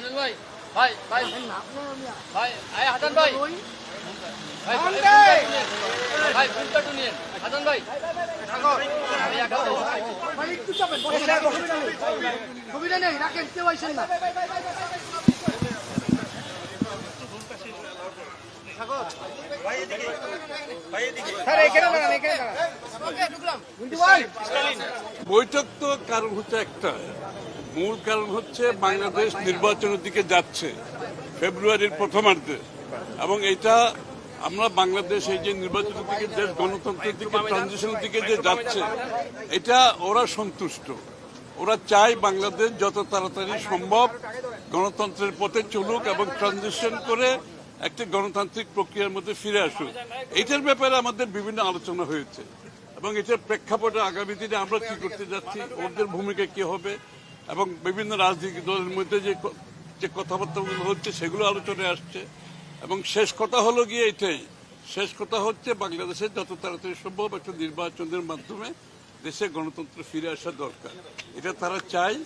আনিল ভাই ভাই ভাই ভাই আয় হাসান ভাই ভাই ভাই ফোনটা নিন হাসান ভাই সুবিধা নেই রাখেন কেউ আইসেন না বৈঠক তো কারণ হচ্ছে একটা, মূল কারণ হচ্ছে বাংলাদেশ নির্বাচনের দিকে যাচ্ছে ফেব্রুয়ারির প্রথমার্ধে, এবং এটা আমরা বাংলাদেশ এই যে নির্বাচনের দিকে দেশ গণতন্ত্রের দিকে ট্রানজিশনের দিকে যে যাচ্ছে, এটা ওরা সন্তুষ্ট। ওরা চায় বাংলাদেশ যত তাড়াতাড়ি সম্ভব গণতন্ত্রের পথে চলুক এবং ট্রানজিশন করে একটি গণতান্ত্রিক প্রক্রিয়ার মধ্যে ফিরে আসুক। এইটার ব্যাপারে আমাদের বিভিন্ন আলোচনা হয়েছে এবং এটার প্রেক্ষাপটে আগামী দিনে আমরা কি করতে যাচ্ছি, ওদের ভূমিকা কি হবে, এবং বিভিন্ন রাজনৈতিক দলের মধ্যে যে কথাবার্তাগুলো হচ্ছে সেগুলো আলোচনায় আসছে। এবং শেষ কথা হলো গিয়ে এটাই, শেষ কথা হচ্ছে বাংলাদেশের যত তাড়াতাড়ি সম্ভব একটা নির্বাচনের মাধ্যমে দেশে গণতন্ত্র ফিরে আসা দরকার। এটা তারা চায়।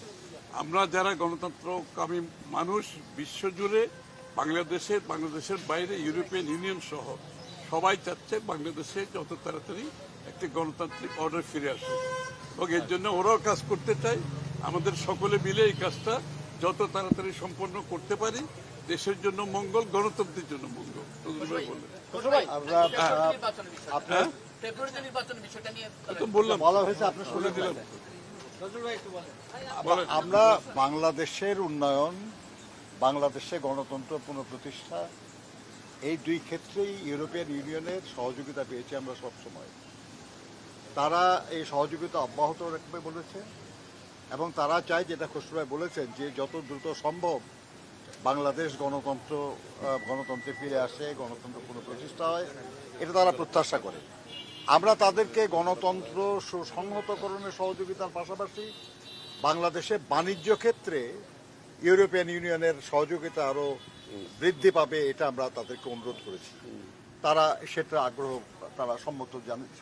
আমরা যারা গণতন্ত্রকামী মানুষ বিশ্বজুড়ে, বাংলাদেশের বাইরে ইউরোপিয়ান ইউনিয়ন সহ সবাই চাচ্ছে বাংলাদেশে যত তাড়াতাড়ি একটি গণতান্ত্রিক অর্ডার ফিরে আসুক, এবং এর জন্য ওরাও কাজ করতে চায়। আমাদের সকলে মিলে এই কাজটা যত তাড়াতাড়ি সম্পন্ন করতে পারি, দেশের জন্য মঙ্গল, গণতন্ত্রের জন্য মঙ্গল। বললাম, বলা হয়েছে, আপনি শুনে দিলেন। আমরা বাংলাদেশের উন্নয়ন, বাংলাদেশে গণতন্ত্র পুনঃপ্রতিষ্ঠা, এই দুই ক্ষেত্রেই ইউরোপিয়ান ইউনিয়নের সহযোগিতা পেয়েছি আমরা সবসময়। তারা এই সহযোগিতা অব্যাহত রাখবে বলেছে, এবং তারা চায়, যেটা খসরু ভাই বলেছেন, যে যত দ্রুত সম্ভব বাংলাদেশ গণতন্ত্রে ফিরে আসে, গণতন্ত্র পুনঃপ্রতিষ্ঠা হয়, এটা তারা প্রত্যাশা করে। আমরা তাদেরকে গণতন্ত্র সুসংহতকরণের সহযোগিতার পাশাপাশি বাংলাদেশে বাণিজ্য ক্ষেত্রে ইউরোপিয়ান ইউনিয়নের সহযোগিতা আরও বৃদ্ধি পাবে, এটা আমরা তাদেরকে অনুরোধ করেছি। তারা সেটা তারা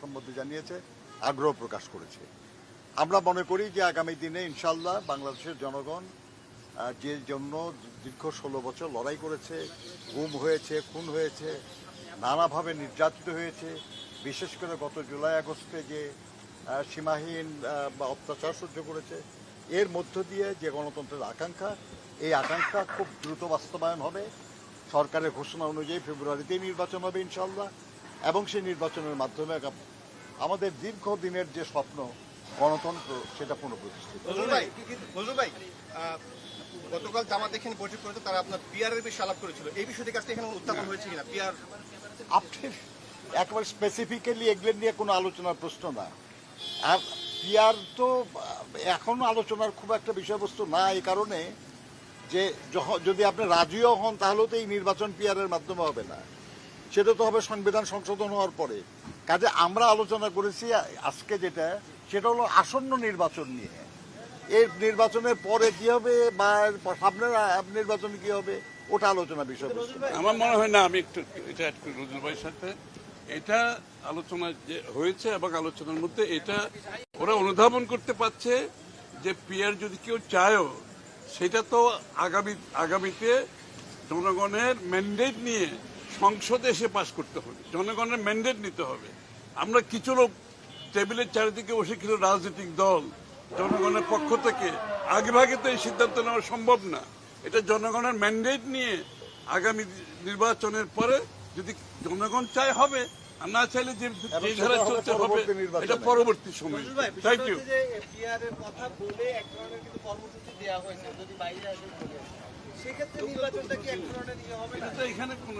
সম্মতি জানিয়েছে, আগ্রহ প্রকাশ করেছে। আমরা মনে করি যে আগামী দিনে ইনশাল্লাহ বাংলাদেশের জনগণ যে জন্য দীর্ঘ 16 বছর লড়াই করেছে, গুম হয়েছে, খুন হয়েছে, নানাভাবে নির্যাতিত হয়েছে, বিশেষ করে গত জুলাই আগস্টে যে সীমাহীন বা অত্যাচার সহ্য করেছে, এর মধ্য দিয়ে যে গণতন্ত্রের আকাঙ্ক্ষা, এই আকাঙ্ক্ষা খুব দ্রুত বাস্তবায়ন হবে। সরকারের ঘোষণা অনুযায়ী ফেব্রুয়ারিতেই নির্বাচন হবে ইনশাল্লাহ, এবং সেই নির্বাচনের মাধ্যমে আমাদের দীর্ঘদিনের যে স্বপ্ন গণতন্ত্র, সেটা পুনঃপ্রতিষ্ঠিত। গতকাল জামাত এখানে বৈঠক করেছে, তারা আপনার পিআরের বিষয়ে আলাপ করেছিল, এই বিষয়টি কাছে এখানে উত্থাপন হয়েছে কিনা? পিআর আপনি একেবারে স্পেসিফিক্যালি এগুলো নিয়ে কোনো আলোচনার প্রশ্ন না। আর পিআর তো এখনো আলোচনার খুব একটা বিষয়বস্তু না, এই কারণে যে যদি আপনি রাজিও হন, তাহলেও তো এই নির্বাচন পিআরের মাধ্যমে হবে না, সেটা তো হবে সংবিধান সংশোধন হওয়ার পরে। কাজে আমরা আলোচনা করেছি আজকে যেটা, সেটা হলো আসন্ন নির্বাচন নিয়ে। এই নির্বাচনের পরে কি হবে বা সামনের নির্বাচনে কি হবে, ওটা আলোচনা বিষয়বস্তু। আমার মনে হয় না, আমি একটু এটা অ্যাড করি নজরুল ভাইয়ের সাথে। এটা আলোচনা যে হয়েছে, এবং আলোচনার মধ্যে এটা ওরা অনুধাবন করতে পারছে যে পিআর যদি কেউ চায়ও, সেটা তো আগামীতে জনগণের ম্যান্ডেট নিয়ে সংসদে এসে পাশ করতে হবে, জনগণের ম্যান্ডেট নিতে হবে। আমরা কিছু লোক টেবিলের চারিদিকে বসে কিছু রাজনৈতিক দল জনগণের পক্ষ থেকে আগেভাগে তো এই সিদ্ধান্ত নেওয়া সম্ভব না। এটা জনগণের ম্যান্ডেট নিয়ে আগামী নির্বাচনের পরে যদি জনগণ চায় হবে, আর না চাইলে যে ধারা চলতে হবে, এটা পরবর্তী সময়। Thank you. এখানে কোনো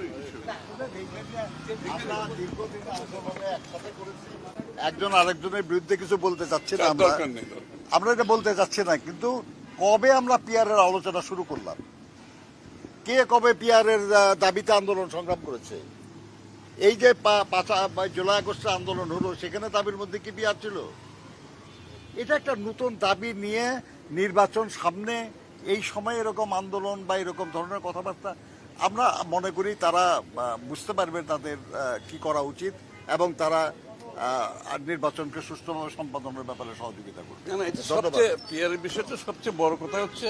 একজন আরেকজনের বিরুদ্ধে কিছু বলতে চাচ্ছি না, আমরা এটা বলতে চাচ্ছি না, কিন্তু কবে আমরা পিআরের আলোচনা শুরু করলাম, কে কবে পিআরের দাবিতে আন্দোলন সংগ্রাম করেছে? এই যে জুলাই আগস্টের আন্দোলন হলো, সেখানে দাবির মধ্যে কি পিআর ছিল? এটা একটা নতুন দাবি নিয়ে নির্বাচন সামনে, এই সময় এরকম আন্দোলন বা এরকম ধরনের কথাবার্তা, আমরা মনে করি তারা বুঝতে পারবে তাদের কি করা উচিত, এবং তারা নির্বাচনকে সুষ্ঠুভাবে সম্পাদনের ব্যাপারে সহযোগিতা করবে। পিআরের বিষয়টা সবচেয়ে বড় কথা হচ্ছে,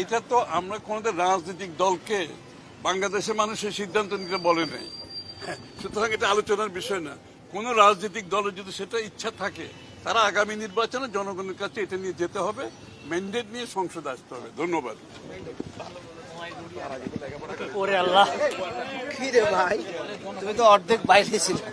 এটা তো আমরা কোনোদিন রাজনৈতিক দলকে বাংলাদেশের মানুষের সিদ্ধান্ত নিতে বলে নাই। সুতরাং এটা আলোচনার বিষয় না। কোন রাজনৈতিক দলের যদি সেটা ইচ্ছা থাকে, তারা আগামী নির্বাচনে জনগণের কাছে এটা নিয়ে যেতে হবে, ম্যান্ডেট নিয়ে সংসদে আসতে হবে। ধন্যবাদ। ওরে আল্লাহ, কি রে ভাই, তুমি তো অর্ধেক বাইরে ছিলে।